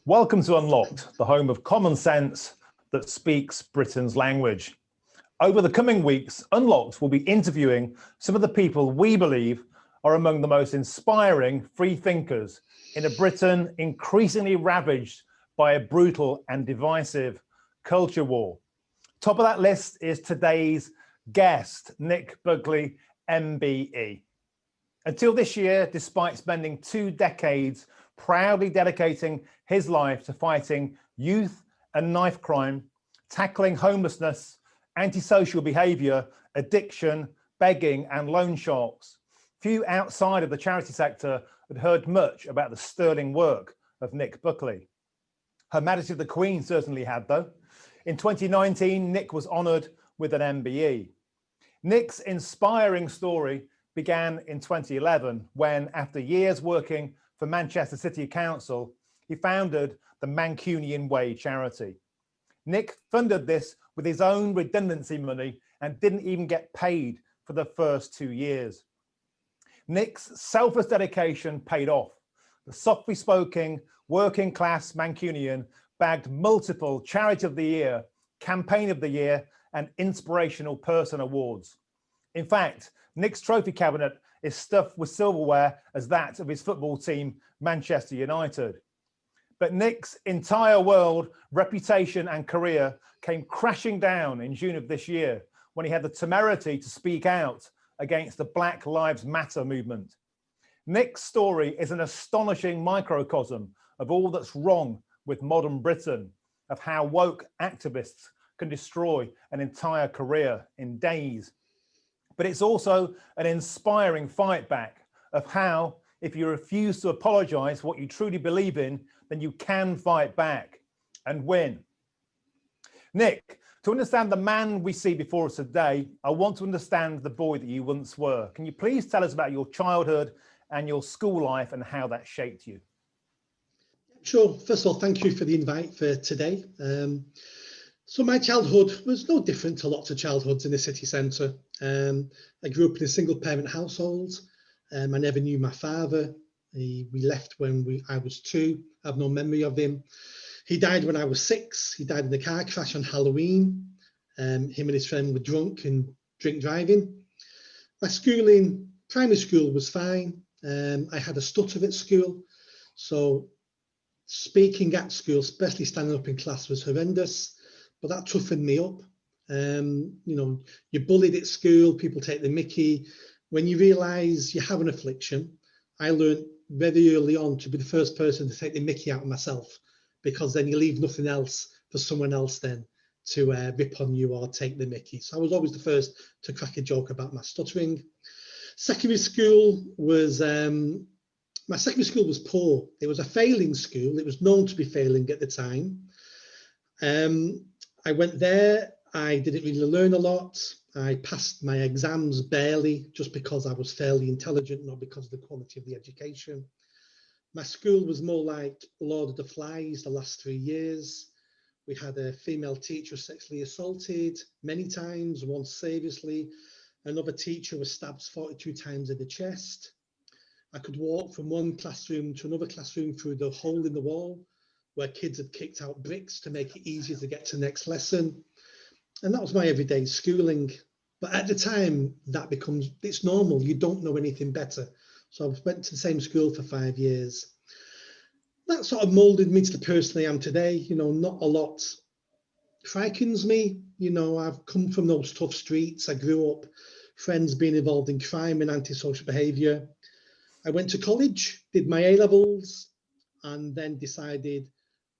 Welcome to Unlocked, the home of common sense that speaks Britain's language. Over the coming weeks, Unlocked will be interviewing some of the people we believe are among the most inspiring free thinkers in a Britain increasingly ravaged by a brutal and divisive culture war. Top of that list is today's guest, Nick Buckley MBE. Until this year, despite spending 2 decades proudly dedicating his life to fighting youth and knife crime, tackling homelessness, antisocial behaviour, addiction, begging and loan sharks, few outside of the charity sector had heard much about the sterling work of Nick Buckley. Her Majesty the Queen certainly had, though. In 2019, Nick was honoured with an MBE. Nick's inspiring story began in 2011 when, after years working for Manchester City Council, he founded the Mancunian Way charity. Nick funded this with his own redundancy money and didn't even get paid for the first 2 years. Nick's selfless dedication paid off. The softly spoken, working class Mancunian bagged multiple Charity of the Year, Campaign of the Year and Inspirational Person awards. In fact, Nick's trophy cabinet is stuffed with silverware as that of his football team, Manchester United. But Nick's entire world, reputation and career came crashing down in June of this year when he had the temerity to speak out against the Black Lives Matter movement. Nick's story is an astonishing microcosm of all that's wrong with modern Britain, of how woke activists can destroy an entire career in days. But it's also an inspiring fight back of how, if you refuse to apologise for what you truly believe in, then you can fight back and win. Nick, to understand the man we see before us today, I want to understand the boy that you once were. Can you please tell us about your childhood and your school life and how that shaped you? Sure. First of all, thank you for the invite for today. So my childhood was no different to lots of childhoods in the city centre. I grew up in a single parent household. I never knew my father. We left when I was 2. I have no memory of him. He died when I was 6. He died in a car crash on Halloween. Him and his friend were drunk and drink driving. My schooling, primary school was fine. I had a stutter at school. So speaking at school, especially standing up in class, was horrendous. But that toughened me up. You know, you're bullied at school, people take the mickey. When you realise you have an affliction, I learned very early on to be the first person to take the mickey out of myself, because then you leave nothing else for someone else then to rip on you or take the mickey. So I was always the first to crack a joke about my stuttering. Secondary school was, my secondary school was poor. It was a failing school. It was known to be failing at the time. I went there, I didn't really learn a lot. I passed my exams barely, just because I was fairly intelligent, not because of the quality of the education. My school was more like Lord of the Flies the last 3 years. We had a female teacher sexually assaulted many times, once seriously. Another teacher was stabbed 42 times in the chest. I could walk from one classroom to another classroom through the hole in the wall where kids had kicked out bricks to make it easier to get to the next lesson. And that was my everyday schooling. But at the time, it's normal. You don't know anything better. So I went to the same school for 5 years. That sort of molded me to the person I am today. You know, not a lot frightens me. You know, I've come from those tough streets. I grew up, friends being involved in crime and antisocial behaviour. I went to college, did my A-levels, and then decided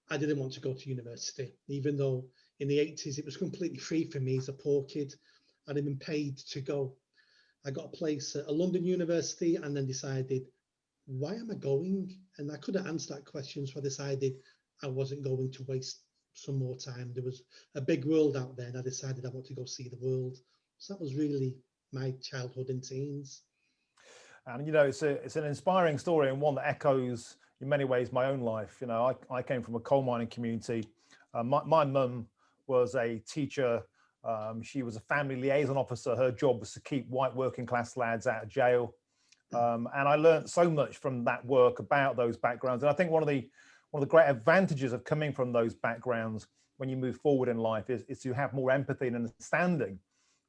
I didn't want to go to university, even though in the 80s it was completely free for me as a poor kid. I'd been paid to go. I got a place at a London university and then decided, why am I going? And I couldn't answer that question, so I decided I wasn't going to waste some more time. There was a big world out there and I decided I want to go see the world. So that was really my childhood and teens. And you know, it's an inspiring story and one that echoes in many ways my own life. You know, I came from a coal mining community. My mum was a teacher. She was a family liaison officer. Her job was to keep white working class lads out of jail. And I learned so much from that work about those backgrounds. And I think one of one of the great advantages of coming from those backgrounds when you move forward in life is to have more empathy and understanding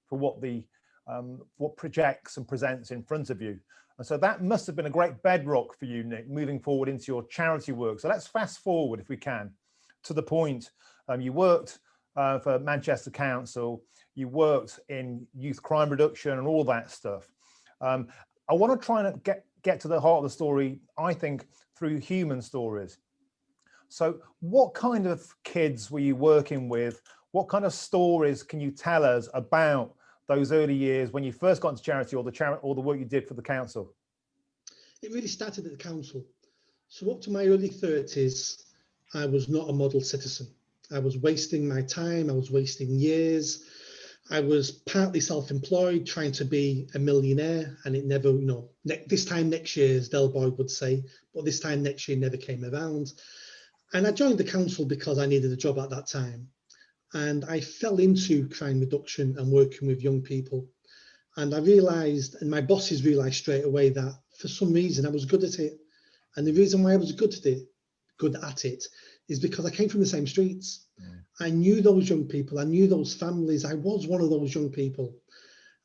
for what projects and presents in front of you. And so that must have been a great bedrock for you, Nick, moving forward into your charity work. So let's fast forward, if we can, to the point you worked for Manchester Council, you worked in youth crime reduction and all that stuff. I want to try and get to the heart of the story, I think, through human stories. So what kind of kids were you working with? What kind of stories can you tell us about those early years when you first got into charity, or the work you did for the council? It really started at the council. So up to my early 30s, I was not a model citizen. I was wasting my time. I was wasting years. I was partly self-employed, trying to be a millionaire, and it never, this time next year, as Del Boy would say, but this time next year never came around. And I joined the council because I needed a job at that time. And I fell into crime reduction and working with young people. And I realised, and my bosses realised straight away, that for some reason I was good at it. And the reason why I was good at it, is because I came from the same streets. I knew those young people. I knew those families. I was one of those young people.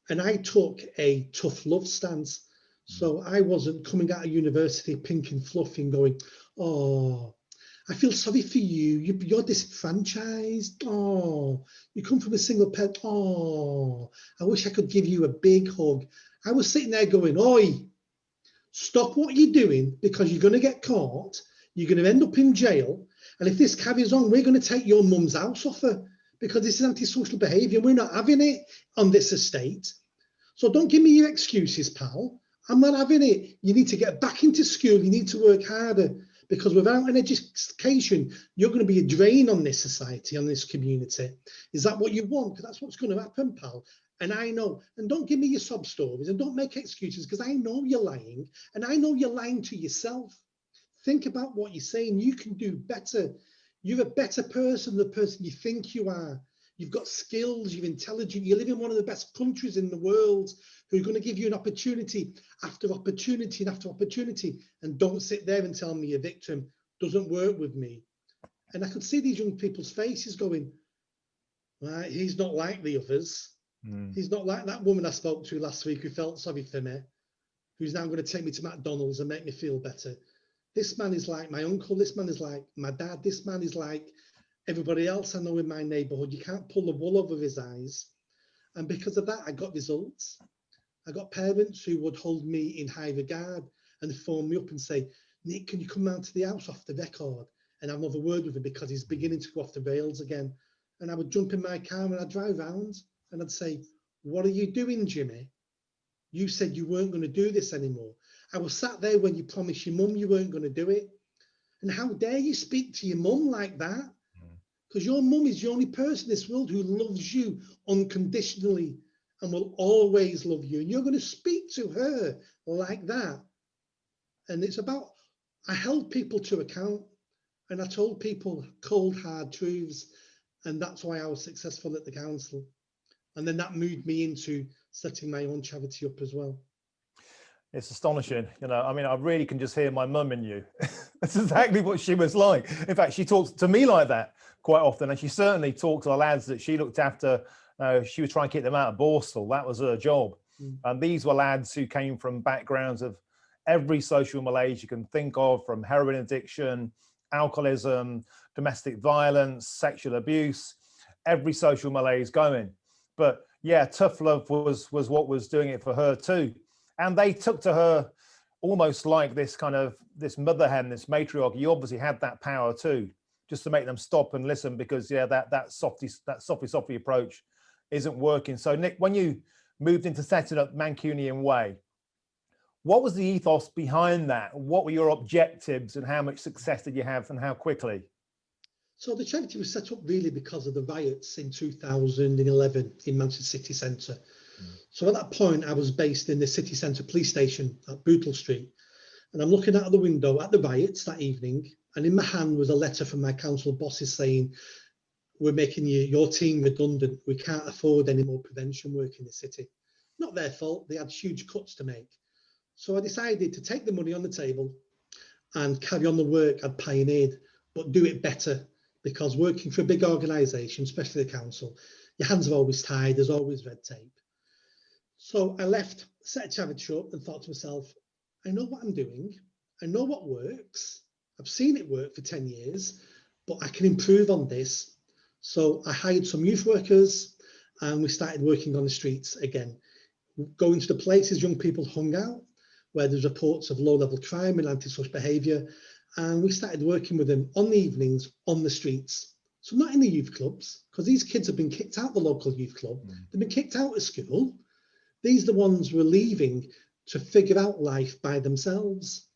And I took a tough love stance. So I wasn't coming out of university pink and fluffy and going, oh, I feel sorry for you. You're disenfranchised. Oh, you come from a single parent. Oh, I wish I could give you a big hug. I was sitting there going, oi, stop what you're doing, because you're going to get caught. You're going to end up in jail. And if this carries on, we're going to take your mum's house off her, because this is antisocial behaviour. We're not having it on this estate. So don't give me your excuses, pal. I'm not having it. You need to get back into school. You need to work harder, because without an education, you're going to be a drain on this society, on this community. Is that what you want? Because that's what's going to happen, pal. And I know. And don't give me your sob stories, and don't make excuses, because I know you're lying, and I know you're lying to yourself. Think about what you're saying. You can do better. You're a better person than the person you think you are. You've got skills, you're intelligent, you live in one of the best countries in the world, who are going to give you an opportunity after opportunity and after opportunity. And don't sit there and tell me a victim doesn't work with me. And I could see these young people's faces going, right, he's not like the others. He's not like that woman I spoke to last week who felt sorry for me, who's now going to take me to McDonald's and make me feel better. This man is like my uncle. This man is like my dad. This man is like everybody else I know in my neighbourhood. You can't pull the wool over his eyes. And because of that, I got results. I got parents who would hold me in high regard and phone me up and say, Nick, can you come round to the house off the record and have another word with him, because he's beginning to go off the rails again. And I would jump in my car and I'd drive round and I'd say, what are you doing, Jimmy? You said you weren't going to do this anymore. I was sat there when you promised your mum you weren't going to do it. And how dare you speak to your mum like that? Because your mum is the only person in this world who loves you unconditionally and will always love you. And you're going to speak to her like that. And it's about, I held people to account, and I told people cold, hard truths. And that's why I was successful at the council. And then that moved me into setting my own charity up as well. It's astonishing. I mean, I really can just hear my mum in you. That's exactly what she was like. In fact, she talks to me like that quite often. And she certainly talked to the lads that she looked after. She was trying to keep them out of Borstal. That was her job. And these were lads who came from backgrounds of every social malaise you can think of, from heroin addiction, alcoholism, domestic violence, sexual abuse, every social malaise going. But yeah, tough love was what was doing it for her too. And they took to her almost like this mother hen, this matriarch. You obviously had that power too, just to make them stop and listen, because that softy approach isn't working. So Nick, when you moved into setting up Mancunian Way, what was the ethos behind that? What were your objectives, and how much success did you have, and how quickly? So the charity was set up really because of the riots in 2011 in Manchester city centre. So at that point, I was based in the city centre police station at Buckley Street. And I'm looking out of the window at the riots that evening. And in my hand was a letter from my council bosses saying, we're making your team redundant. We can't afford any more prevention work in the city. Not their fault. They had huge cuts to make. So I decided to take the money on the table and carry on the work I'd pioneered, but do it better, because working for a big organisation, especially the council, your hands are always tied, there's always red tape. So I left, set a charity up and thought to myself, I know what I'm doing, I know what works, I've seen it work for 10 years, but I can improve on this. So I hired some youth workers and we started working on the streets again, going to the places young people hung out, where there's reports of low-level crime and antisocial behaviour, and we started working with them on the evenings on the streets. So not in the youth clubs, because these kids have been kicked out of the local youth club, they've been kicked out of school. These are the ones who are leaving to figure out life by themselves.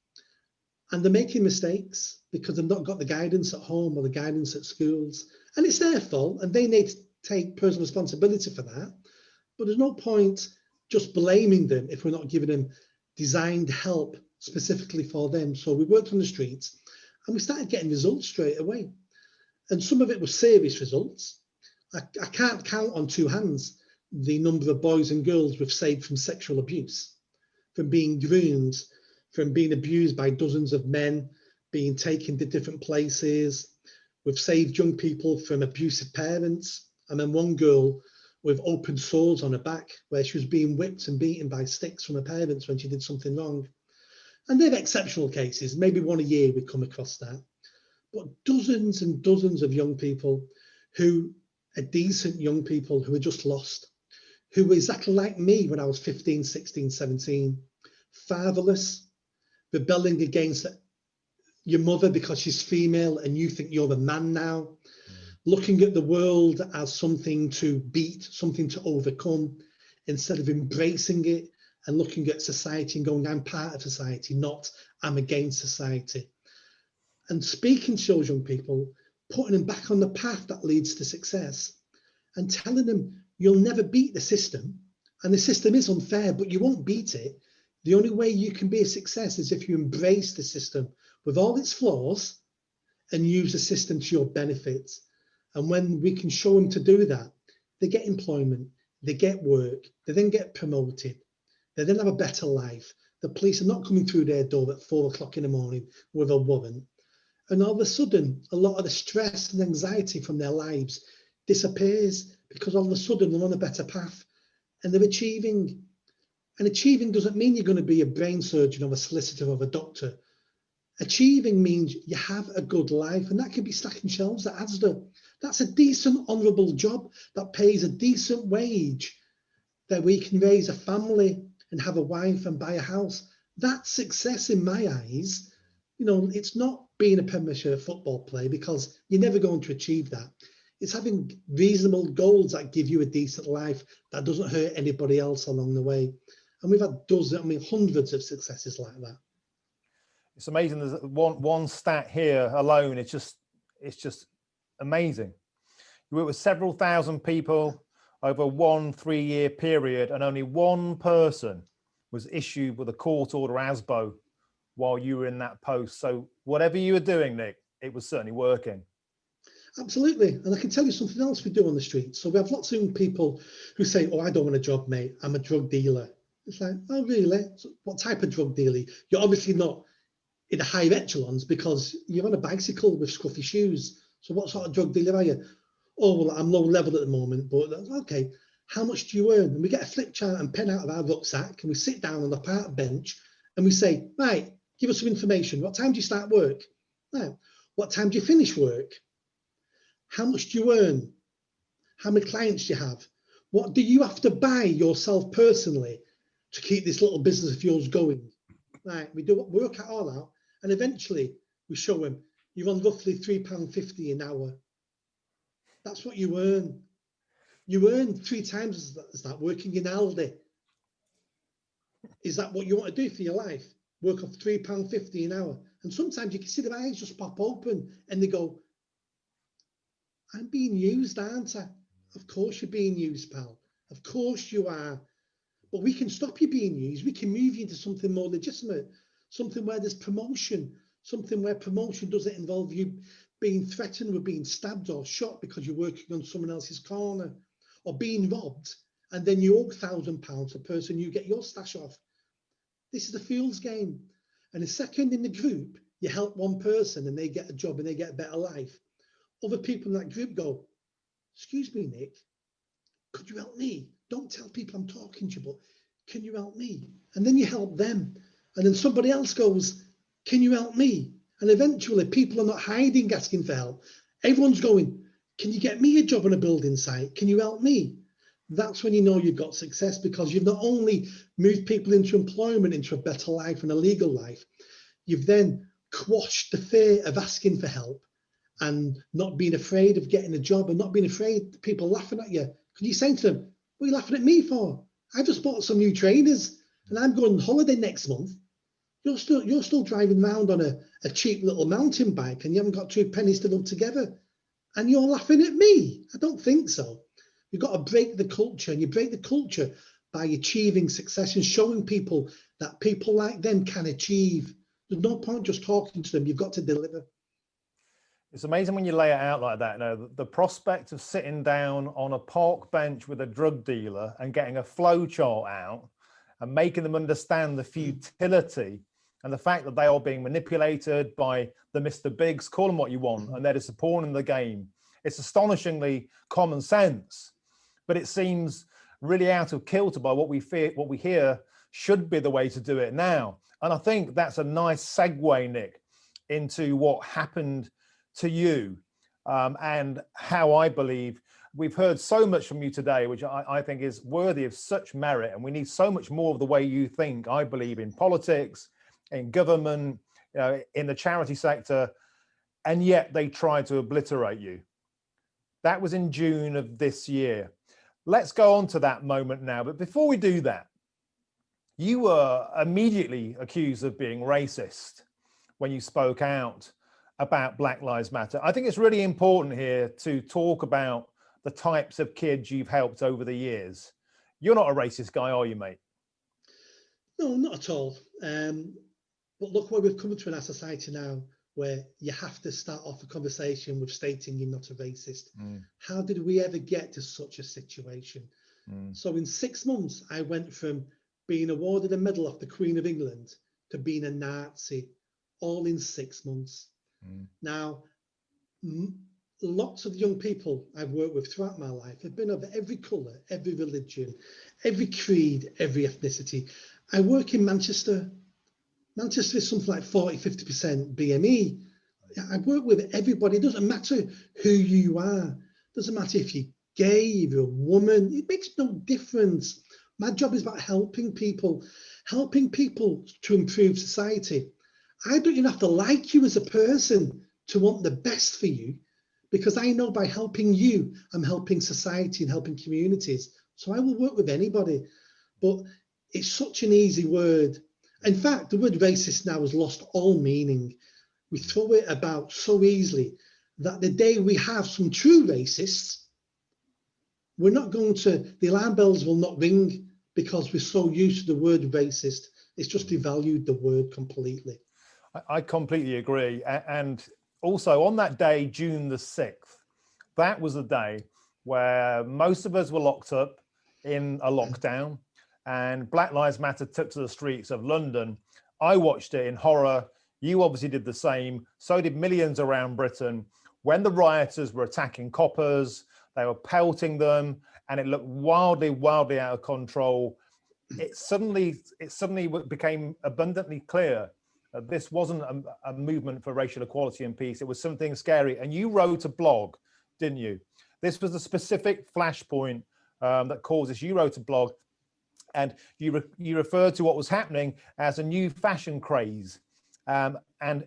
And they're making mistakes because they've not got the guidance at home or the guidance at schools. And it's their fault, and they need to take personal responsibility for that. But there's no point just blaming them if we're not giving them designed help specifically for them. So we worked on the streets and we started getting results straight away. And some of it was serious results. I can't count on two hands the number of boys and girls we've saved from sexual abuse, from being groomed, from being abused by dozens of men, being taken to different places. We've saved young people from abusive parents. And then one girl with open sores on her back where she was being whipped and beaten by sticks from her parents when she did something wrong. And they're exceptional cases. Maybe one a year we come across that. But dozens and dozens of young people who are decent young people who are just lost, who were exactly like me when I was 15, 16, 17, fatherless, rebelling against your mother because she's female and you think you're a man now, looking at the world as something to beat, something to overcome, instead of embracing it and looking at society and going, I'm part of society, not I'm against society. And speaking to those young people, putting them back on the path that leads to success and telling them you'll never beat the system. And the system is unfair, but you won't beat it. The only way you can be a success is if you embrace the system with all its flaws and use the system to your benefit. And when we can show them to do that, they get employment, they get work, they then get promoted, they then have a better life. The police are not coming through their door at 4 o'clock in the morning with a warrant. And all of a sudden, a lot of the stress and anxiety from their lives disappears because all of a sudden they're on a better path and they're achieving. And achieving doesn't mean you're going to be a brain surgeon or a solicitor or a doctor. Achieving means you have a good life, and that can be stacking shelves at Asda. That's a decent, honourable job that pays a decent wage, that we can raise a family and have a wife and buy a house. That's success in my eyes. You know, it's not being a Premiership football player, because you're never going to achieve that. It's having reasonable goals that give you a decent life that doesn't hurt anybody else along the way. And we've had hundreds of successes like that. It's amazing. There's one stat here alone. It's just amazing. You work with several thousand people over 1 3-year period, and only one person was issued with a court order ASBO while you were in that post. So whatever you were doing, Nick, it was certainly working. Absolutely. And I can tell you something else we do on the street. So we have lots of young people who say, oh, I don't want a job, mate. I'm a drug dealer. It's like, oh, really? So what type of drug dealer? You're obviously not in the higher echelons because you're on a bicycle with scruffy shoes. So what sort of drug dealer are you? Oh, well, I'm low level at the moment, but okay. How much do you earn? And we get a flip chart and pen out of our rucksack and we sit down on the park bench and we say, right, give us some information. What time do you start work? Right. What time do you finish work? How much do you earn? How many clients do you have? What do you have to buy yourself personally to keep this little business of yours going? Right, we work it all out, and eventually we show them you're on roughly £3.50 an hour. That's what you earn. You earn 3 times as that working in Aldi. Is that what you want to do for your life? Work off £3.50 an hour. And sometimes you can see their eyes just pop open and they go, I'm being used, aren't I? Of course you're being used, pal. Of course you are. But we can stop you being used. We can move you into something more legitimate, something where there's promotion, something where promotion doesn't involve you being threatened with being stabbed or shot because you're working on someone else's corner, or being robbed, and then you owe £1,000 a person, you get your stash off. This is the fool's game. And the second in the group You help one person and they get a job and they get a better life. Other people in that group go, excuse me, Nick, could you help me? Don't tell people I'm talking to you, but can you help me? And then you help them. And then somebody else goes, can you help me? And eventually people are not hiding asking for help. Everyone's going, can you get me a job on a building site? Can you help me? That's when you know you've got success, because you've not only moved people into employment, into a better life and a legal life, you've then quashed the fear of asking for help and not being afraid of getting a job and not being afraid of people laughing at you. Because you're saying to them, what are you laughing at me for? I just bought some new trainers and I'm going on holiday next month. You're still driving around on a cheap little mountain bike and you haven't got 2 pennies to rub together. And you're laughing at me? I don't think so. You've got to break the culture, and you break the culture by achieving success and showing people that people like them can achieve. There's no point just talking to them. You've got to deliver. It's amazing when you lay it out like that. The prospect of sitting down on a park bench with a drug dealer and getting a flow chart out and making them understand the futility and the fact that they are being manipulated by the Mr. Bigs, call them what you want, and they're just a pawn in the game. It's astonishingly common sense, but it seems really out of kilter by what we hear should be the way to do it now. And I think that's a nice segue, Nick, into what happened to you and how I believe we've heard so much from you today, which I think is worthy of such merit. And we need so much more of the way you think, I believe, in politics, in government, in the charity sector, and yet they tried to obliterate you. That was in June of this year. Let's go on to that moment now. But before we do that, you were immediately accused of being racist when you spoke out about Black Lives Matter. I think it's really important here to talk about the types of kids you've helped over the years. You're not a racist guy, are you, mate? No, not at all. But look where we've come to in our society now, where you have to start off a conversation with stating you're not a racist. How did we ever get to such a situation? So in 6 months, I went from being awarded a medal of the Queen of England to being a Nazi, all in 6 months. Now, lots of young people I've worked with throughout my life have been of every colour, every religion, every creed, every ethnicity. I work in Manchester. Manchester is something like 40–50% BME. I work with everybody. It doesn't matter who you are. It doesn't matter if you're gay, if you're a woman. It makes no difference. My job is about helping people to improve society. I don't even have to like you as a person to want the best for you, because I know by helping you, I'm helping society and helping communities. So I will work with anybody. But it's such an easy word. In fact, the word racist now has lost all meaning. We throw it about so easily that the day we have some true racists, the alarm bells will not ring, because we're so used to the word racist. It's just devalued the word completely. I completely agree. And also on that day, June the 6th, that was a day where most of us were locked up in a lockdown, and Black Lives Matter took to the streets of London. I watched it in horror. You obviously did the same. So did millions around Britain. When the rioters were attacking coppers, they were pelting them, and it looked wildly, wildly out of control. It suddenly became abundantly clear that this wasn't a movement for racial equality and peace. It was something scary. And you wrote a blog, didn't you? This was a specific flashpoint that caused this. You wrote a blog, and you referred to what was happening as a new fashion craze, and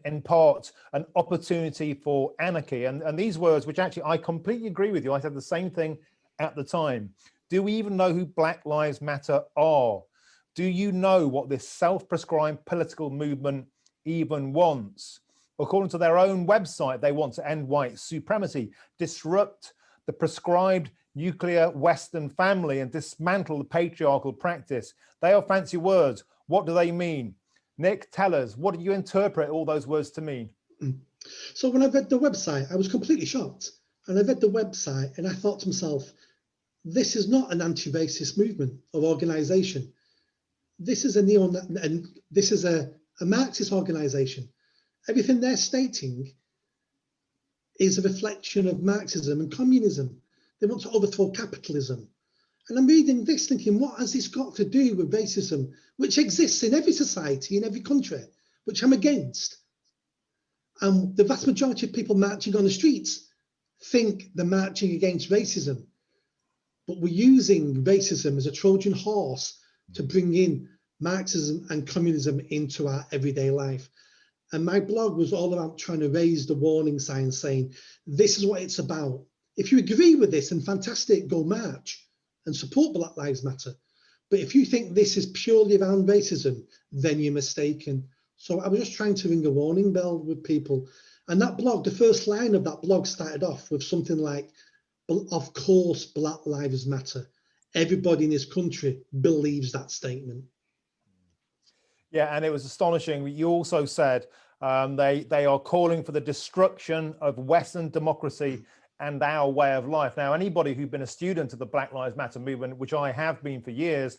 in part an opportunity for anarchy. And these words, which actually I completely agree with you, I said the same thing at the time. Do we even know who Black Lives Matter are? Do you know what this self-prescribed political movement even wants? According to their own website, they want to end white supremacy, disrupt the prescribed nuclear Western family, and dismantle the patriarchal practice. They are fancy words. What do they mean? Nick, tell us, what did you interpret all those words to mean? So when I read the website, I was completely shocked. And I read the website and I thought to myself, this is not an anti-racist movement or organisation. This is a Marxist organisation. Everything they're stating is a reflection of Marxism and communism. They want to overthrow capitalism. And I'm reading this thinking, what has this got to do with racism, which exists in every society, in every country, which I'm against? And the vast majority of people marching on the streets think they're marching against racism. But we're using racism as a Trojan horse to bring in Marxism and communism into our everyday life. And my blog was all about trying to raise the warning sign, saying, this is what it's about. If you agree with this, then fantastic, go march and support Black Lives Matter. But if you think this is purely around racism, then you're mistaken. So I was just trying to ring a warning bell with people. And that blog, the first line of that blog started off with something like, of course, Black Lives Matter. Everybody in this country believes that statement. Yeah, and it was astonishing. You also said they are calling for the destruction of Western democracy and our way of life. Now, anybody who'd been a student of the Black Lives Matter movement, which I have been for years,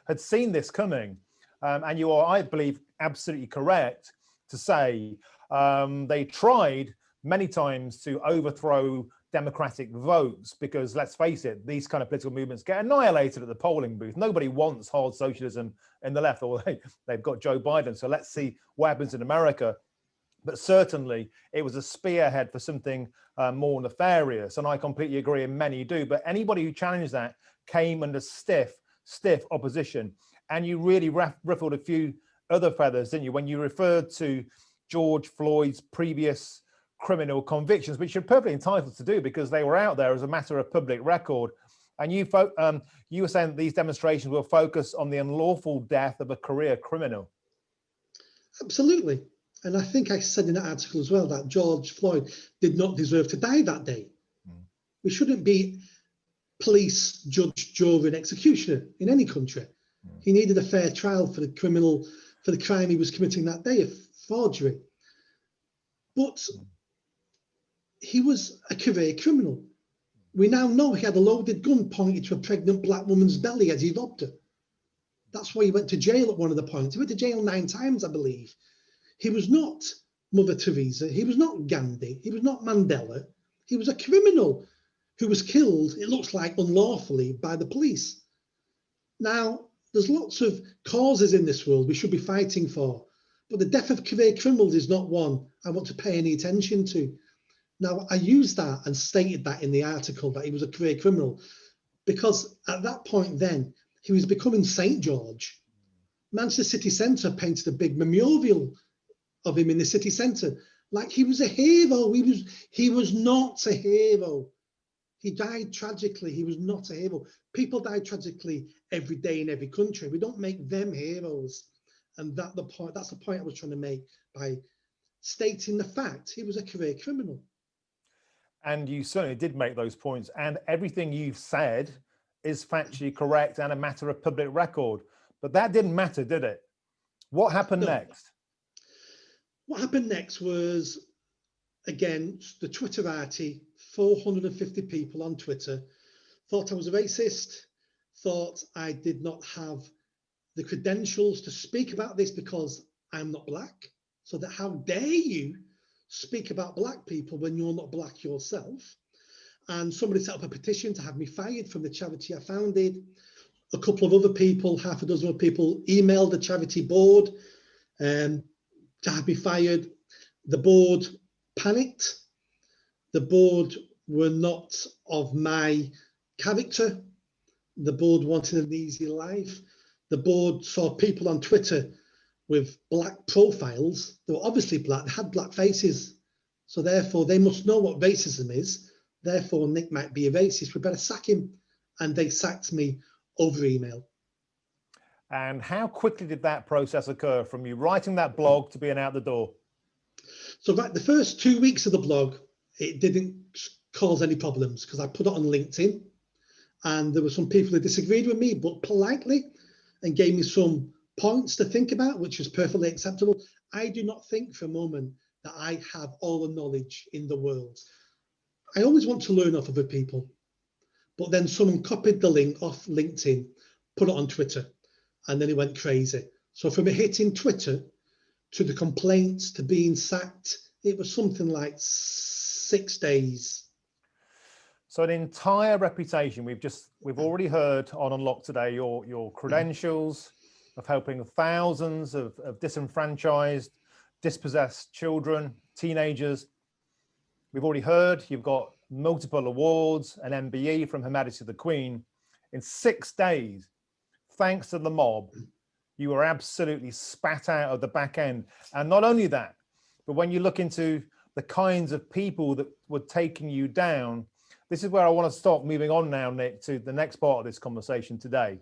had seen this coming. And you are, I believe, absolutely correct to say they tried many times to overthrow democratic votes, because let's face it, these kind of political movements get annihilated at the polling booth. Nobody wants hard socialism in the left, or they've got Joe Biden. So let's see what happens in America. But certainly it was a spearhead for something more nefarious. And I completely agree, and many do. But anybody who challenged that came under stiff opposition. And you really ruffled a few other feathers, didn't you, when you referred to George Floyd's previous criminal convictions, which you're perfectly entitled to do because they were out there as a matter of public record. And you were saying that these demonstrations will focus on the unlawful death of a career criminal. Absolutely. And I think I said in that article as well that George Floyd did not deserve to die that day. We shouldn't be police, judge, jury, and executioner in any country. He needed a fair trial for the crime he was committing that day of forgery. But he was a career criminal. We now know he had a loaded gun pointed to a pregnant black woman's belly as he robbed her. That's why he went to jail at one of the points. He went to jail 9 times, I believe. He was not Mother Teresa. He was not Gandhi. He was not Mandela. He was a criminal who was killed, it looks like, unlawfully by the police. Now, there's lots of causes in this world we should be fighting for, but the death of career criminals is not one I want to pay any attention to. Now, I used that and stated that in the article that he was a career criminal because at that point then, he was becoming St. George. Manchester City Centre painted a big memorial of him in the city centre like he was a hero. He was not a hero. He died tragically. He was not a hero. People die tragically every day in every country. We don't make them heroes. And that's the point I was trying to make by stating the fact he was a career criminal. And you certainly did make those points. And everything you've said is factually correct and a matter of public record. But that didn't matter, did it? What happened next? What happened next was, again, the Twitterati, 450 people on Twitter, thought I was a racist, thought I did not have the credentials to speak about this because I'm not black. So that how dare you speak about black people when you're not black yourself? And somebody set up a petition to have me fired from the charity I founded. A couple of other people, half a dozen other people, emailed the charity board to have me fired. The board panicked. The board were not of my character. The board wanted an easy life. The board saw people on Twitter with black profiles. They were obviously black, they had black faces. So therefore they must know what racism is. Therefore Nick might be a racist, we better sack him. And they sacked me over email. And how quickly did that process occur from you writing that blog to being out the door? So right, the first 2 weeks of the blog, it didn't cause any problems because I put it on LinkedIn and there were some people who disagreed with me, but politely, and gave me some points to think about, which was perfectly acceptable. I do not think for a moment that I have all the knowledge in the world. I always want to learn off other people, but then someone copied the link off LinkedIn, put it on Twitter, and then it went crazy. So from it hitting Twitter to the complaints to being sacked, it was something like 6 days. So an entire reputation. We've already heard on Unlock today your credentials of helping thousands of disenfranchised, dispossessed children, teenagers. We've already heard you've got multiple awards, an MBE from Her Majesty the Queen. In 6 days, thanks to the mob, you were absolutely spat out of the back end. And not only that, but when you look into the kinds of people that were taking you down, this is where I want to start moving on now, Nick, to the next part of this conversation today.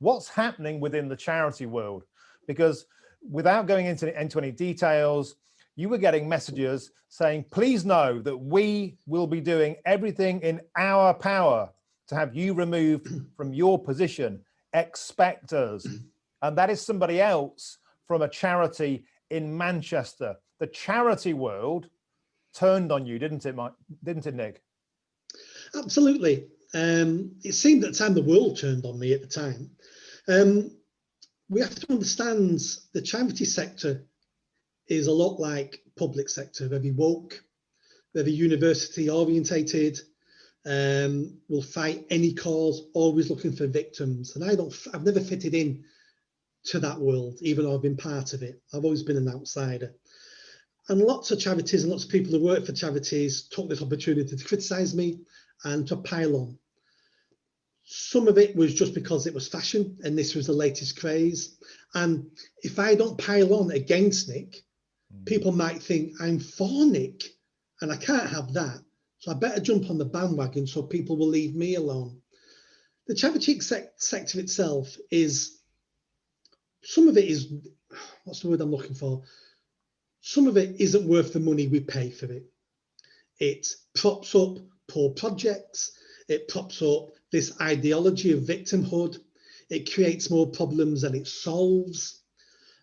What's happening within the charity world? Because without going into any details, you were getting messages saying, please know that we will be doing everything in our power to have you removed from your position. Expect us. And that is somebody else from a charity in Manchester. The charity world turned on you, didn't it, Mike? Didn't it, Nick? Absolutely. It seemed at the time the world turned on me at the time. We have to understand the charity sector is a lot like public sector, very woke, very university orientated, will fight any cause, always looking for victims. And I've never fitted in to that world, even though I've been part of it. I've always been an outsider. And lots of charities and lots of people who work for charities took this opportunity to criticise me and to pile on. Some of it was just because it was fashion and this was the latest craze. And if I don't pile on against Nick, people might think I'm for Nick, and I can't have that. So I better jump on the bandwagon so people will leave me alone. The charity sector itself is, some of it is, what's the word I'm looking for? Some of it isn't worth the money we pay for it. It props up poor projects. It props up this ideology of victimhood. It creates more problems than it solves.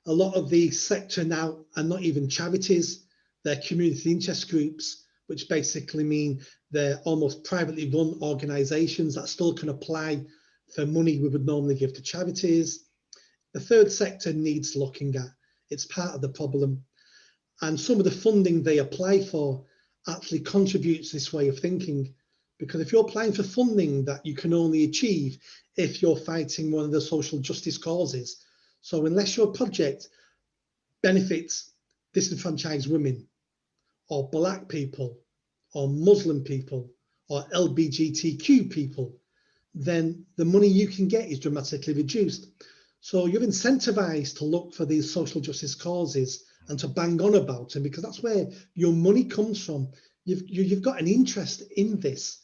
A lot of the sector now are not even charities, they're community interest groups, which basically mean they're almost privately run organisations that still can apply for money we would normally give to charities. The third sector needs looking at. It's part of the problem. And some of the funding they apply for actually contributes this way of thinking. Because if you're applying for funding that you can only achieve if you're fighting one of the social justice causes, so unless your project benefits disenfranchised women or black people or Muslim people or LGBTQ people, then the money you can get is dramatically reduced. So you're incentivized to look for these social justice causes and to bang on about them, because that's where your money comes from. You've got an interest in this,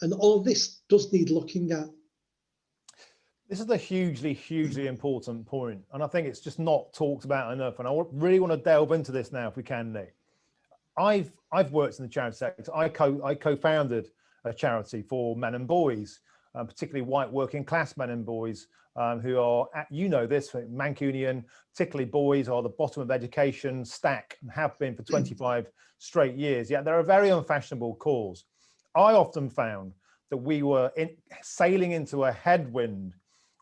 and all this does need looking at. This is a hugely, hugely important point, and I think it's just not talked about enough. And I really want to delve into this now, if we can, Nick. I've worked in the charity sector. I co-founded a charity for men and boys, particularly white working class men and boys who are, you know this, Mancunian, particularly boys are the bottom of education stack and have been for 25 straight years. Yet they're a very unfashionable cause. I often found that we were sailing into a headwind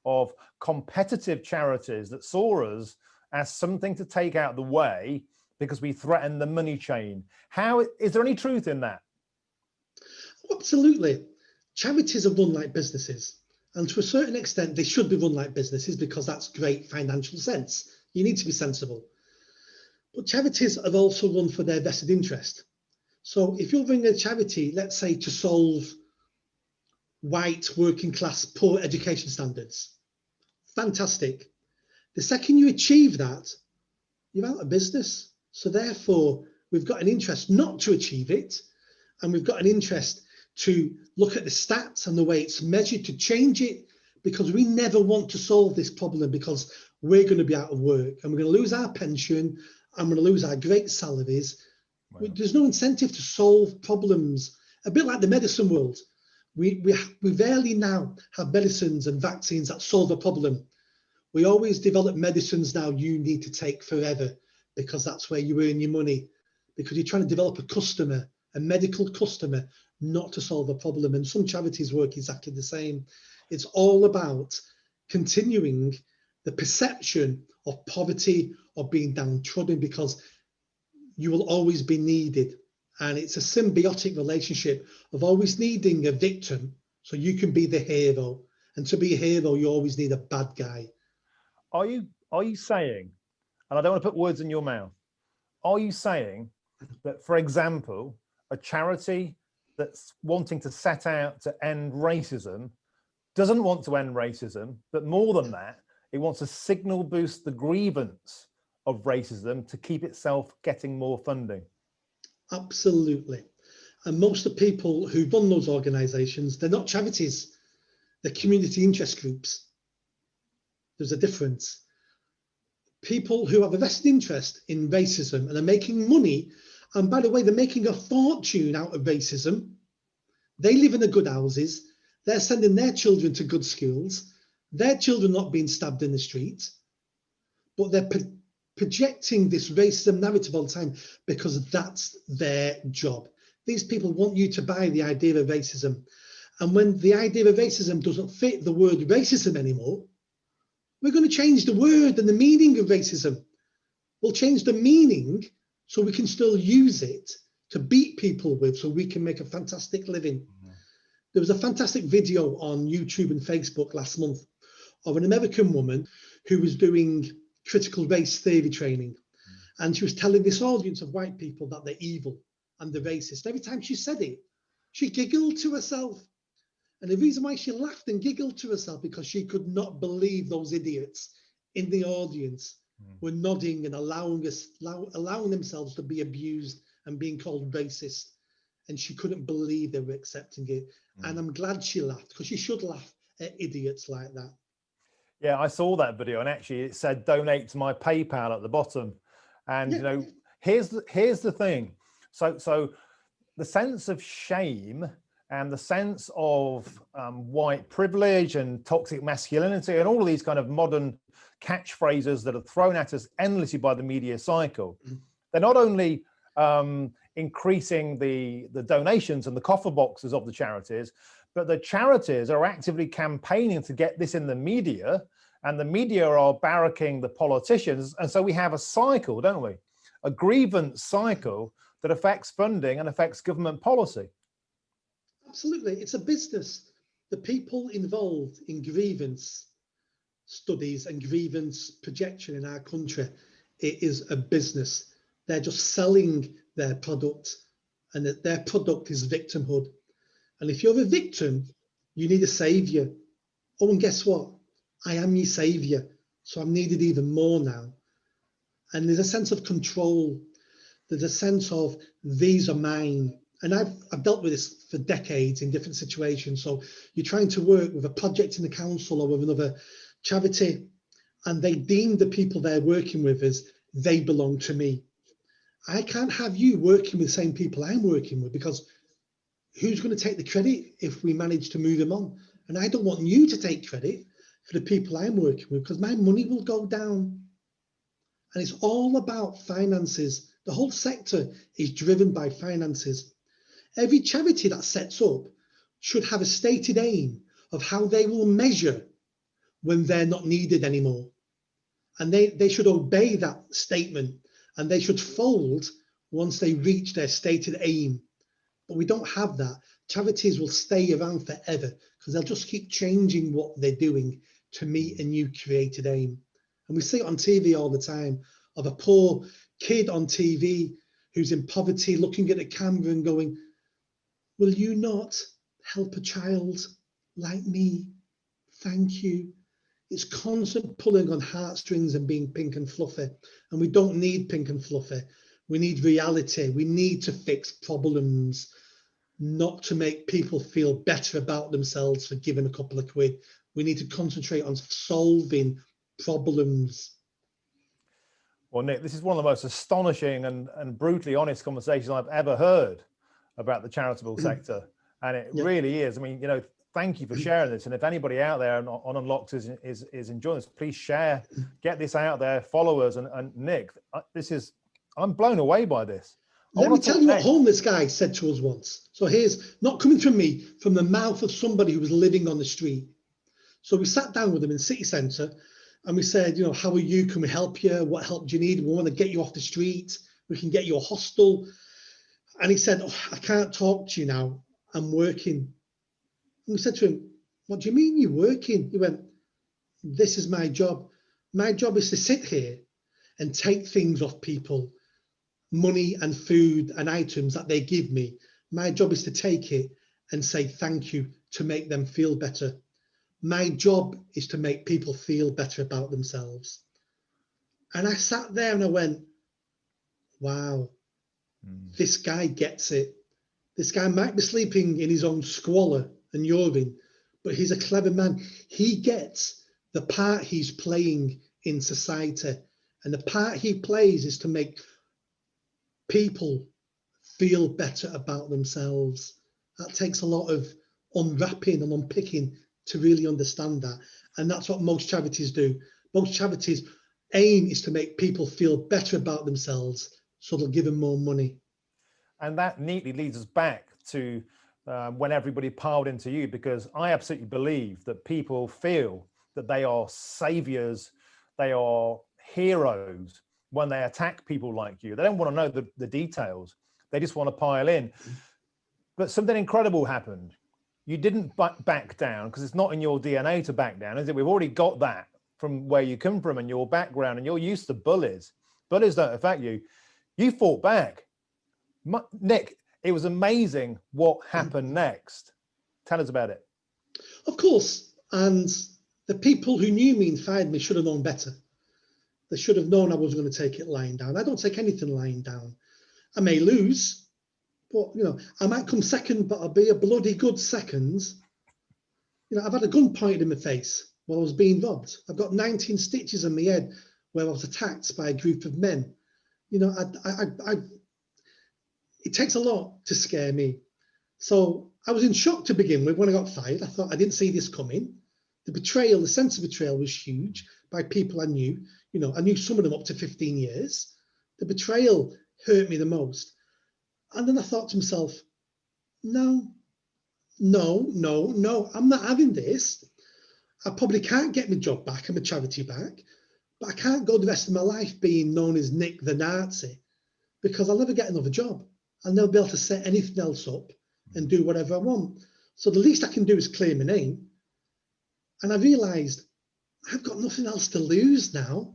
of competitive charities that saw us as something to take out the way because we threatened the money chain. How is there any truth in that? Absolutely. Charities are run like businesses, and to a certain extent they should be run like businesses because that's great financial sense. You need to be sensible. But charities are also run for their vested interest. So if you're running a charity, let's say to solve white working class poor education standards, fantastic. The second you achieve that, you're out of business. So therefore, we've got an interest not to achieve it, and we've got an interest to look at the stats and the way it's measured to change it, because we never want to solve this problem because we're going to be out of work and we're going to lose our pension and we're going to lose our great salaries. Wow. There's no incentive to solve problems. A bit like the medicine world. We rarely now have medicines and vaccines that solve a problem. We always develop medicines now you need to take forever because that's where you earn your money, because you're trying to develop a customer, a medical customer, not to solve a problem. And some charities work exactly the same. It's all about continuing the perception of poverty or being downtrodden, because you will always be needed. And it's a symbiotic relationship of always needing a victim so you can be the hero. And to be a hero, you always need a bad guy. Are you saying, and I don't want to put words in your mouth, are you saying that, for example, a charity that's wanting to set out to end racism doesn't want to end racism, but more than that, it wants to signal boost the grievance of racism to keep itself getting more funding? Absolutely. And most of the people who run those organisations, they're not charities, they're community interest groups. There's a difference. People who have a vested interest in racism and are making money, and by the way, they're making a fortune out of racism. They live in the good houses, they're sending their children to good schools, their children not being stabbed in the street, but they're projecting this racism narrative all the time because that's their job. These people want you to buy the idea of racism. And when the idea of racism doesn't fit the word racism anymore, we're going to change the word and the meaning of racism. We'll change the meaning so we can still use it to beat people with, so we can make a fantastic living. There was a fantastic video on YouTube and Facebook last month of an American woman who was doing critical race theory training. And she was telling this audience of white people that they're evil and they're racist. Every time she said it, she giggled to herself. And the reason why she laughed and giggled to herself, because she could not believe those idiots in the audience were nodding and allowing themselves to be abused and being called racist. And she couldn't believe they were accepting it. And I'm glad she laughed, because she should laugh at idiots like that. Yeah, I saw that video, and actually it said donate to my PayPal at the bottom. And you know, here's the thing. So the sense of shame and the sense of white privilege and toxic masculinity and all of these kind of modern catchphrases that are thrown at us endlessly by the media cycle, they're not only increasing the donations and the coffer boxes of the charities, but the charities are actively campaigning to get this in the media, and the media are barracking the politicians. And so we have a cycle, don't we? A grievance cycle that affects funding and affects government policy. Absolutely. It's a business. The people involved in grievance studies and grievance projection in our country, it is a business. They're just selling their product, and that their product is victimhood. And if you're a victim, you need a savior. Oh, and guess what? I am your savior. So I'm needed even more now. And there's a sense of control. There's a sense of these are mine. And I've dealt with this for decades in different situations. So you're trying to work with a project in the council or with another charity, and they deem the people they're working with as they belong to me. I can't have you working with the same people I'm working with, because who's going to take the credit if we manage to move them on? And I don't want you to take credit for the people I'm working with, because my money will go down. And it's all about finances. The whole sector is driven by finances. Every charity that sets up should have a stated aim of how they will measure when they're not needed anymore. And they should obey that statement, and they should fold once they reach their stated aim. But we don't have that. Charities will stay around forever because they'll just keep changing what they're doing to meet a new created aim. And we see it on TV all the time, of a poor kid on TV who's in poverty looking at the camera and going, will you not help a child like me? Thank you. It's constant pulling on heartstrings and being pink and fluffy. And we don't need pink and fluffy. We need reality. We need to fix problems, not to make people feel better about themselves for giving a couple of quid. We need to concentrate on solving problems. Well, Nick, this is one of the most astonishing and brutally honest conversations I've ever heard about the charitable sector. And it really is. I mean, you know, thank you for sharing this. And if anybody out there on Unlocked is enjoying this, please share, get this out there, follow us. And Nick, I'm blown away by this. Let me tell you what homeless guy said to us once. So here's, not coming from me, from the mouth of somebody who was living on the street. So we sat down with him in city centre, And we said, you know, how are you? Can we help you? What help do you need? We want to get you off the street. We can get you a hostel. And he said, oh, I can't talk to you now. I'm working. And we said to him, what do you mean you're working? He went, this is my job. My job is to sit here and take things off people, money and food and items that they give me. My job is to take it and say thank you to make them feel better. My job is to make people feel better about themselves. And I sat there and I went, wow, this guy gets it. This guy might be sleeping in his own squalor and urine, but he's a clever man. He gets the part he's playing in society. And the part he plays is to make people feel better about themselves. That takes a lot of unwrapping and unpicking to really understand that. And that's what most charities do. Most charities aim is to make people feel better about themselves, so they'll give them more money. And that neatly leads us back to when everybody piled into you, because I absolutely believe that people feel that they are saviors, they are heroes when they attack people like you. They don't want to know the details. They just want to pile in. But something incredible happened. You didn't back down, because it's not in your DNA to back down, is it? We've already got that from where you come from and your background, and you're used to bullies. Bullies don't affect you. You fought back. Nick, it was amazing what happened next. Tell us about it. Of course. And the people who knew me and fired me should have known better. They should have known I was going to take it lying down. I don't take anything lying down. I may lose, but, you know, I might come second, but I'll be a bloody good second. You know, I've had a gun pointed in my face while I was being robbed. I've got 19 stitches in my head where I was attacked by a group of men. You know, it takes a lot to scare me. So I was in shock to begin with when I got fired. I thought I didn't see this coming. The betrayal, the sense of betrayal was huge by people I knew. You know, I knew some of them up to 15 years. The betrayal hurt me the most. And then I thought to myself, no, I'm not having this. I probably can't get my job back and my charity back, but I can't go the rest of my life being known as Nick the Nazi, because I'll never get another job. I'll never be able to set anything else up and do whatever I want. So the least I can do is clear my name. And I realized I've got nothing else to lose now.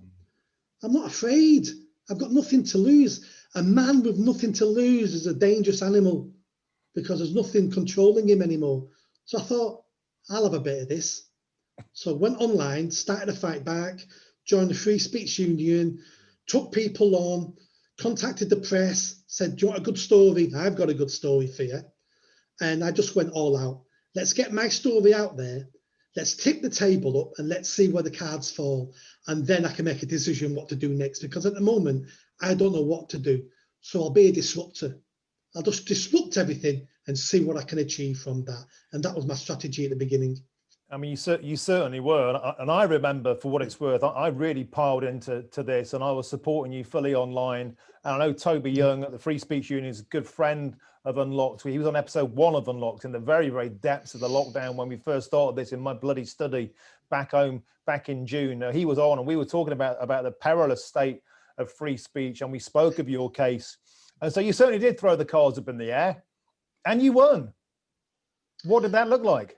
I'm not afraid. I've got nothing to lose. A man with nothing to lose is a dangerous animal, because there's nothing controlling him anymore. So I thought, I'll have a bit of this. So I went online, started to fight back, joined the Free Speech Union, took people on, contacted the press, said, do you want a good story? I've got a good story for you. And I just went all out. Let's get my story out there. Let's tip the table up and let's see where the cards fall. And then I can make a decision what to do next, because at the moment, I don't know what to do. So I'll be a disruptor. I'll just disrupt everything and see what I can achieve from that. And that was my strategy at the beginning. I mean, you certainly were. And I remember, for what it's worth, I really piled into this, and I was supporting you fully online. And I know Toby Young at the Free Speech Union is a good friend of Unlocked. He was on episode 1 of Unlocked in the very, very depths of the lockdown when we first started this in my bloody study back home back in June. He was on, and we were talking about the perilous state of free speech, and we spoke of your case. And so you certainly did throw the cards up in the air, and you won. What did that look like?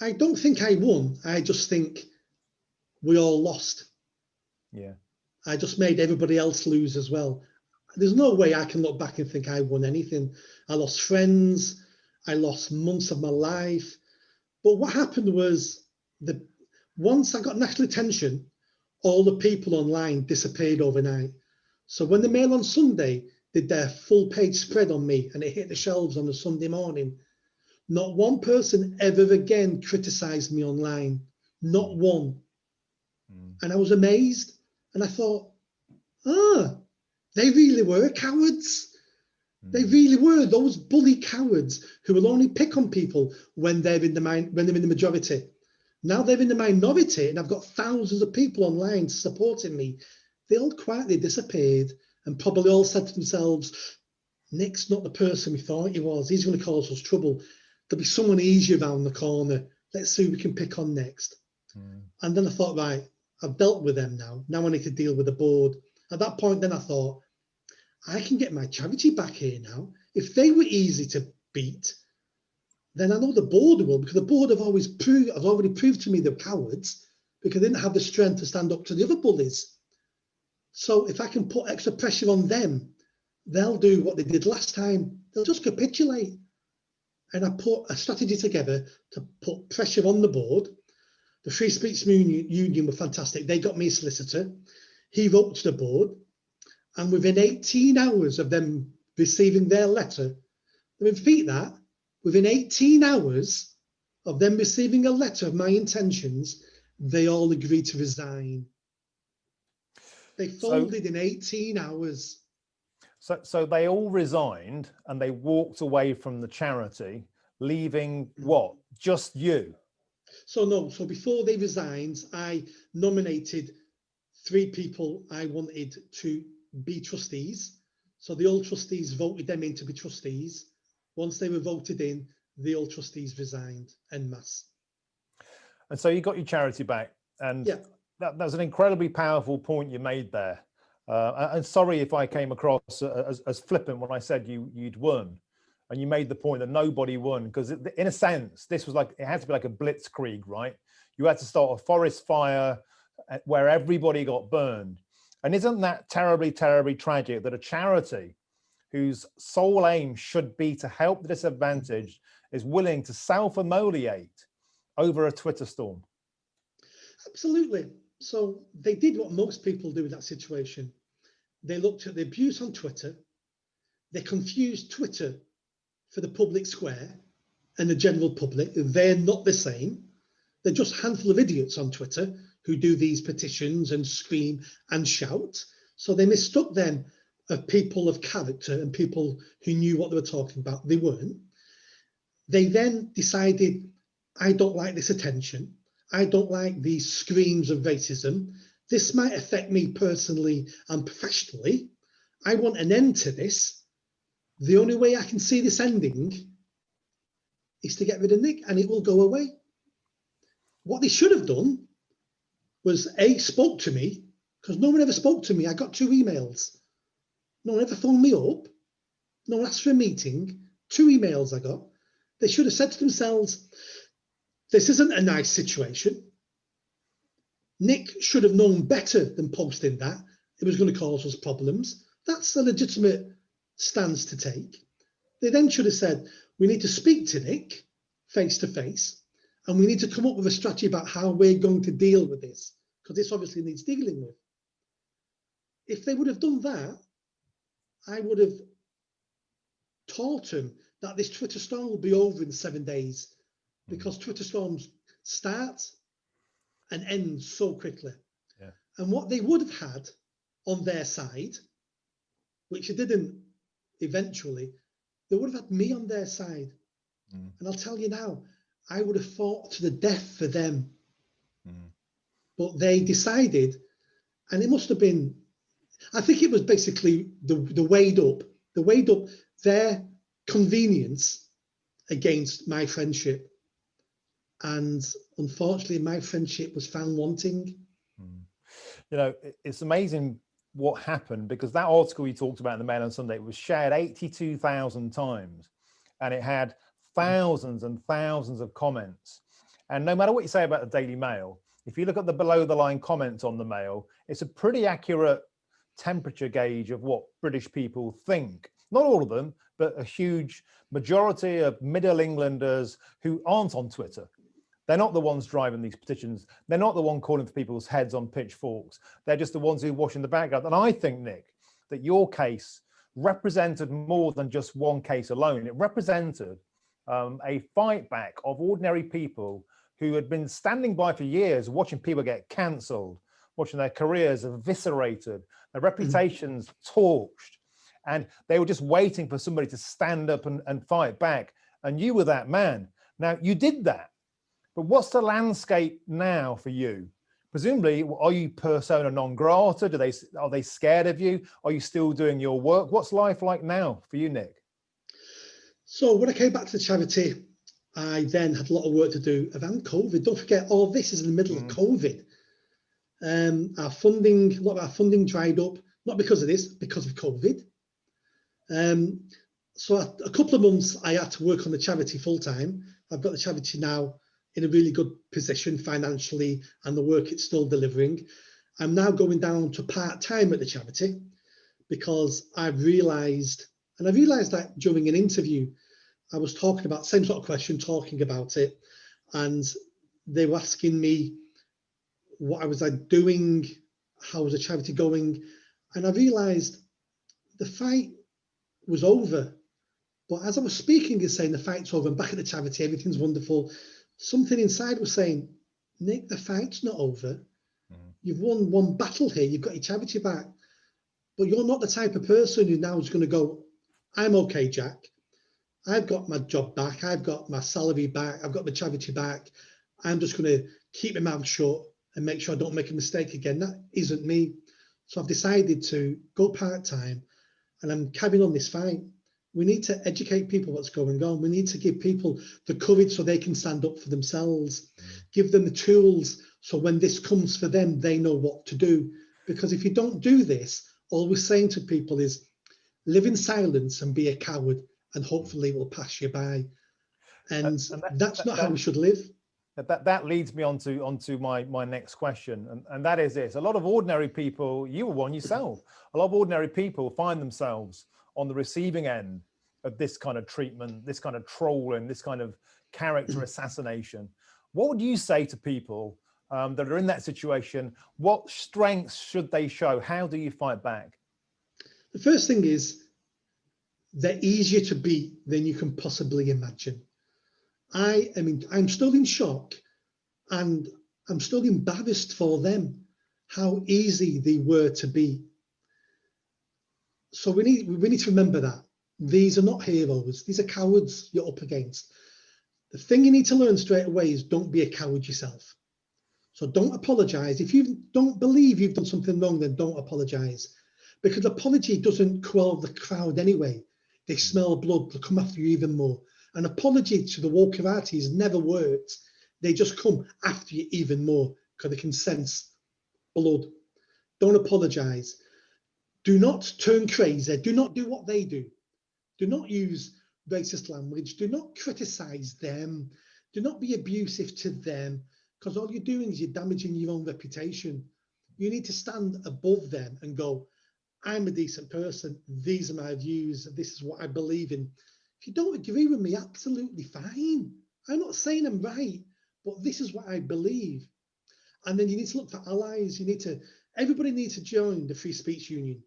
I don't think I won. I just think we all lost. Yeah. I just made everybody else lose as well. There's no way I can look back and think I won anything. I lost friends. I lost months of my life. But what happened was, once I got national attention, all the people online disappeared overnight. So when the Mail on Sunday did their full page spread on me and it hit the shelves on a Sunday morning, not one person ever again criticized me online. Not one. And I was amazed. And I thought, they really were cowards. They really were. Those bully cowards who will only pick on people when they're in the majority. Now they're in the minority, and I've got thousands of people online supporting me. They all quietly disappeared and probably all said to themselves, Nick's not the person we thought he was. He's going to cause us trouble. There'll be someone easier around the corner. Let's see who we can pick on next. And then I thought, right, I've dealt with them now. Now I need to deal with the board. At that point, then I thought, I can get my charity back here now. If they were easy to beat, then I know the board will, because the board have already proved to me they're cowards because they didn't have the strength to stand up to the other bullies. So if I can put extra pressure on them, they'll do what they did last time. They'll just capitulate. And I put a strategy together to put pressure on the board. The Free Speech Union were fantastic. They got me a solicitor. He wrote to the board. And within 18 hours of them receiving their letter, let me repeat that, within 18 hours of them receiving a letter of my intentions, they all agreed to resign. They folded in 18 hours. So they all resigned and they walked away from the charity, leaving what? Just you? So no, so before they resigned, I nominated 3 people I wanted to be trustees. So the old trustees voted them in to be trustees. Once they were voted in, the old trustees resigned en masse. And so you got your charity back. And yeah, that was an incredibly powerful point you made there. And sorry if I came across as flippant when I said you'd won. And you made the point that nobody won, because in a sense, this was like, it had to be like a blitzkrieg, right? You had to start a forest fire where everybody got burned. And isn't that terribly, terribly tragic that a charity whose sole aim should be to help the disadvantaged is willing to self-immolate over a Twitter storm? Absolutely. So they did what most people do in that situation. They looked at the abuse on Twitter. They confused Twitter for the public square and the general public. They're not the same. They're just a handful of idiots on Twitter who do these petitions and scream and shout. So they mistook them of people of character and people who knew what they were talking about. They weren't. They then decided, I don't like this attention. I don't like these screams of racism. This might affect me personally and professionally. I want an end to this. The only way I can see this ending is to get rid of Nick, and it will go away. What they should have done was spoke to me, because no one ever spoke to me. I got 2 emails. No one ever phoned me up. No one asked for a meeting. 2 emails I got. They should have said to themselves, this isn't a nice situation. Nick should have known better than posting that. It was going to cause us problems. That's a legitimate stance to take. They then should have said, we need to speak to Nick face to face, and we need to come up with a strategy about how we're going to deal with this, because this obviously needs dealing with. If they would have done that, I would have taught them that this Twitter storm will be over in 7 days, because Twitter storms start and end so quickly. Yeah. And what they would have had on their side, which they didn't eventually, they would have had me on their side. And I'll tell you now, I would have fought to the death for them. But they decided, and it must have been, I think it was basically the weighed up their convenience against my friendship. And unfortunately, my friendship was found wanting. You know, it's amazing what happened, because that article you talked about in the Mail on Sunday was shared 82,000 times, and it had thousands and thousands of comments. And no matter what you say about the Daily Mail, if you look at the below the line comments on the Mail, it's a pretty accurate temperature gauge of what British people think. Not all of them, but a huge majority of Middle Englanders who aren't on Twitter. They're not the ones driving these petitions. They're not the one calling for people's heads on pitchforks. They're just the ones who watch in the background. And I think, Nick, that your case represented more than just one case alone. It represented a fight back of ordinary people who had been standing by for years, watching people get cancelled, watching their careers eviscerated, their reputations torched. And they were just waiting for somebody to stand up and fight back. And you were that man. Now, you did that. But what's the landscape now for you? Presumably, are you persona non grata? Are they scared of you? Are you still doing your work? What's life like now for you, Nick? So when I came back to the charity, I then had a lot of work to do around COVID. Don't forget, all this is in the middle of COVID. Our funding, a lot of our funding dried up, not because of this, because of COVID. So a couple of months I had to work on the charity full time. I've got the charity now in a really good position financially, and the work it's still delivering. I'm now going down to part-time at the charity because I've realised, and I realised that during an interview, I was talking about same sort of question, talking about it, and they were asking me what I was doing, how was the charity going, and I realised the fight was over. But as I was speaking and saying the fight's over, and back at the charity, everything's wonderful, something inside was saying, Nick, the fight's not over. You've won one battle here, you've got your charity back, but you're not the type of person who now is going to go, I'm okay, Jack. I've got my job back, I've got my salary back, I've got my charity back. I'm just going to keep my mouth shut and make sure I don't make a mistake again. That isn't me. So I've decided to go part-time, and I'm carrying on this fight. We need to educate people what's going on. We need to give people the courage so they can stand up for themselves, give them the tools so when this comes for them, they know what to do. Because if you don't do this, all we're saying to people is live in silence and be a coward, and hopefully it will pass you by. And that's not how we should live. That leads me onto my next question, and that is this. A lot of ordinary people, you were one yourself, a lot of ordinary people find themselves on the receiving end of this kind of treatment, this kind of trolling, this kind of character assassination. What would you say to people that are in that situation? What strengths should they show? How do you fight back? The first thing is they're easier to beat than you can possibly imagine. I mean, I'm still in shock, and I'm still embarrassed for them, how easy they were to beat. So we need to remember that. These are not heroes. These are cowards you're up against. The thing you need to learn straight away is don't be a coward yourself. So don't apologize. If you don't believe you've done something wrong, then don't apologize. Because apology doesn't quell the crowd anyway. They smell blood, they'll come after you even more. An apology to the Walkeratis never worked. They just come after you even more because they can sense blood. Don't apologize. Do not turn crazy. Do not do what they do. Do not use racist language. Do not criticize them. Do not be abusive to them, because all you're doing is you're damaging your own reputation. You need to stand above them and go, I'm a decent person. These are my views. This is what I believe in. If you don't agree with me, absolutely fine. I'm not saying I'm right, but this is what I believe. And then you need to look for allies. Everybody needs to join the Free Speech Union.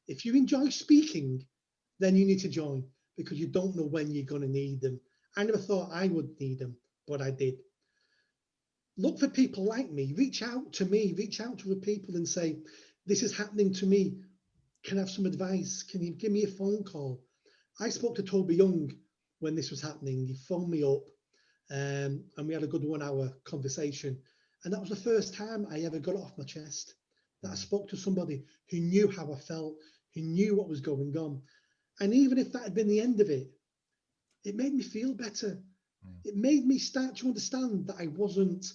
If you enjoy speaking, then you need to join, because you don't know when you're going to need them. I never thought I would need them, but I did. Look for people like me. Reach out to me. Reach out to the people and say, this is happening to me. Can I have some advice? Can you give me a phone call? I spoke to Toby Young when this was happening. He phoned me up, and we had a good 1 hour conversation. And that was the first time I ever got it off my chest, that I spoke to somebody who knew how I felt, who knew what was going on. And even if that had been the end of it, it made me feel better. It made me start to understand that I wasn't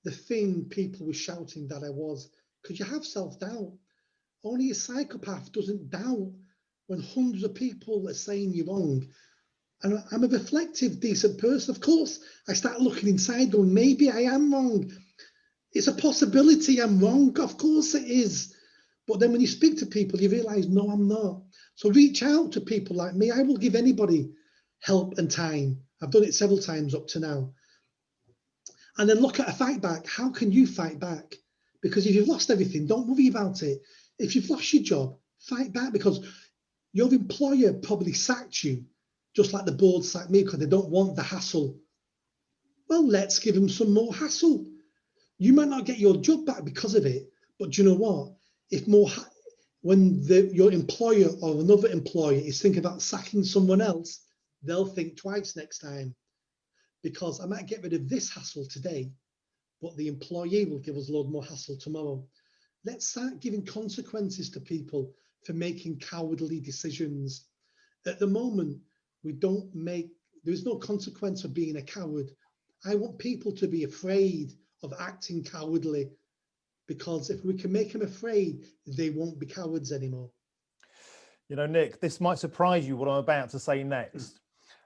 the thing people were shouting that I was, because you have self-doubt. Only a psychopath doesn't doubt when hundreds of people are saying you're wrong. And I'm a reflective, decent person. Of course, I start looking inside going, maybe I am wrong. It's a possibility I'm wrong. Of course it is. But then when you speak to people, you realize, no, I'm not. So reach out to people like me. I will give anybody help and time. I've done it several times up to now. And then look at a fight back. How can you fight back? Because if you've lost everything, don't worry about it. If you've lost your job, fight back, because your employer probably sacked you, just like the board sacked me because they don't want the hassle. Well, let's give them some more hassle. You might not get your job back because of it, but do you know what? If when your employer or another employer is thinking about sacking someone else, they'll think twice next time, because I might get rid of this hassle today, but the employee will give us a lot more hassle tomorrow. Let's start giving consequences to people for making cowardly decisions. At the moment, there is no consequence for being a coward. I want people to be afraid of acting cowardly, because if we can make them afraid, they won't be cowards anymore. You know, Nick, this might surprise you what I'm about to say next,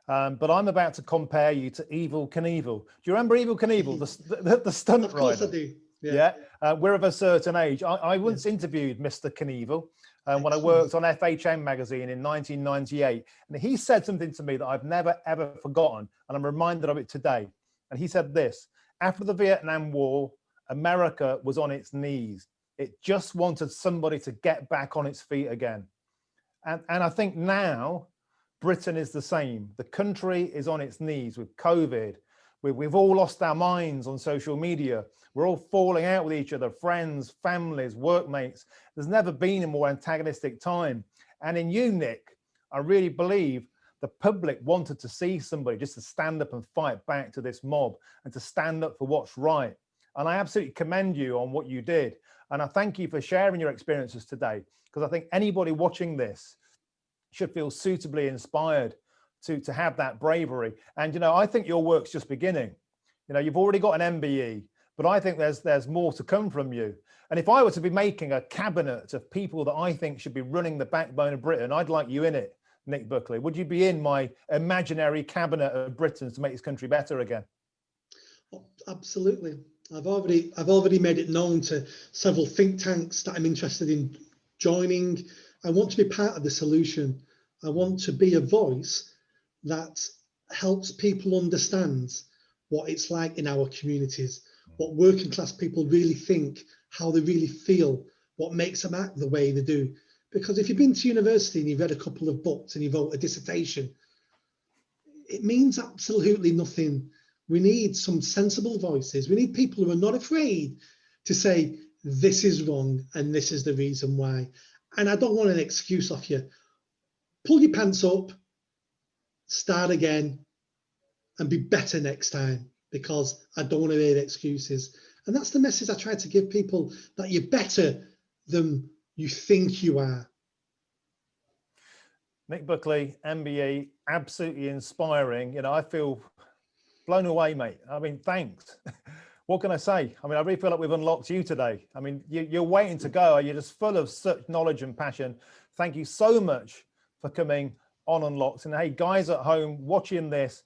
but I'm about to compare you to Evel Knievel. Do you remember Evel Knievel, the stunt rider? Of course I do. Yeah. We're of a certain age. I once interviewed Mr. Knievel when I worked on FHM magazine in 1998, and he said something to me that I've never ever forgotten, and I'm reminded of it today. And he said this: after the Vietnam War, America was on its knees. It just wanted somebody to get back on its feet again. And I think now Britain is the same. The country is on its knees with COVID. We've all lost our minds on social media. We're all falling out with each other, friends, families, workmates. There's never been a more antagonistic time. And in you, Nick, I really believe the public wanted to see somebody just to stand up and fight back to this mob and to stand up for what's right. And I absolutely commend you on what you did. And I thank you for sharing your experiences today, because I think anybody watching this should feel suitably inspired to have that bravery. And, you know, I think your work's just beginning. You know, you've already got an MBE, but I think there's more to come from you. And if I were to be making a cabinet of people that I think should be running the backbone of Britain, I'd like you in it, Nick Buckley. Would you be in my imaginary cabinet of Britons to make this country better again? Oh, absolutely. I've already made it known to several think tanks that I'm interested in joining. I want to be part of the solution. I want to be a voice that helps people understand what it's like in our communities, what working class people really think, how they really feel, what makes them act the way they do. Because if you've been to university and you've read a couple of books and you wrote a dissertation, it means absolutely nothing. We need some sensible voices. We need people who are not afraid to say, this is wrong and this is the reason why. And I don't want an excuse off you. Pull your pants up, start again, and be better next time, because I don't want to hear excuses. And that's the message I try to give people, that you're better than you think you are. Nick Buckley, MBE, absolutely inspiring. You know, I feel blown away, mate. I mean, thanks. What can I say? I mean, I really feel like we've unlocked you today. I mean, you're waiting to go. You're just full of such knowledge and passion. Thank you so much for coming on Unlocked. And hey, guys at home watching this,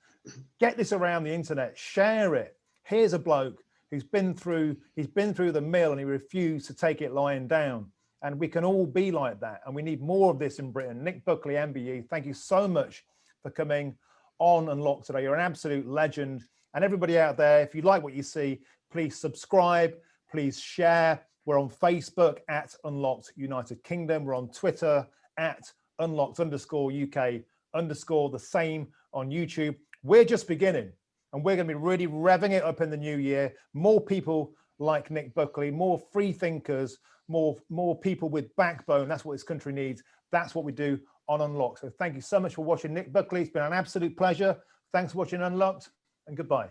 get this around the internet, share it. Here's a bloke who's been through the mill and he refused to take it lying down. And we can all be like that. And we need more of this in Britain. Nick Buckley, MBE, thank you so much for coming on Unlocked today. You're an absolute legend. And everybody out there, if you like what you see, please subscribe, please share. We're on Facebook at Unlocked United Kingdom. We're on Twitter at Unlocked_UK_, the same on YouTube. We're just beginning, and we're going to be really revving it up in the new year. More people like Nick Buckley, more free thinkers, more people with backbone. That's what this country needs. That's what we do on Unlocked. So thank you so much for watching. Nick Buckley, it's been an absolute pleasure. Thanks for watching Unlocked, and goodbye.